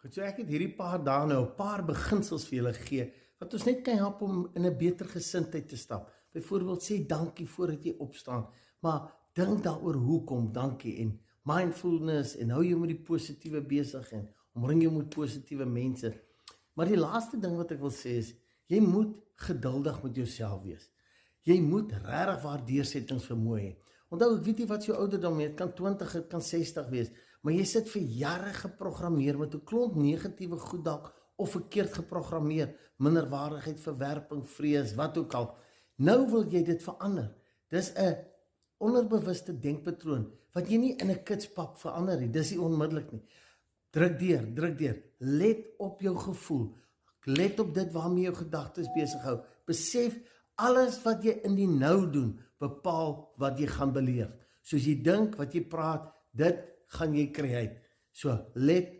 Goed, so ek het hierdie paar dae nou 'n paar beginsels vir julle gee, wat ons net kan help om in 'n beter gesindheid te stap. Byvoorbeeld sê dankie voordat jy opstaan, maar dink daaroor hoekom dankie en mindfulness en hou jou met die positiewe besig en omring jou met positiewe mense. Maar die laaste ding wat ek wil sê is, jy moet geduldig met jouself wees. Jy moet regtig waar deursettingsvermoë hê. Onthou, ek weet nie wat jou ouderdom is, dit kan 20, dit kan 60 wees, maar jy sit vir jare geprogrammeer met 'n klomp negatiewe goed dalk of verkeerd geprogrammeer, minderwaardigheid, verwerping, vrees, wat ook al. Nou wil jy dit verander. Dis 'n onderbewuste denkpatroon wat jy nie in 'n kitspap verander nie. Dis nie onmiddellik nie. Druk deur. Let op jou gevoel. Let op dit waarmee jou gedagtes besig hou. Besef, alles wat jy in die nou doen, bepaal wat jy gaan beleef. Soos jy dink, wat jy praat, dit gaan jy kry uit. So, let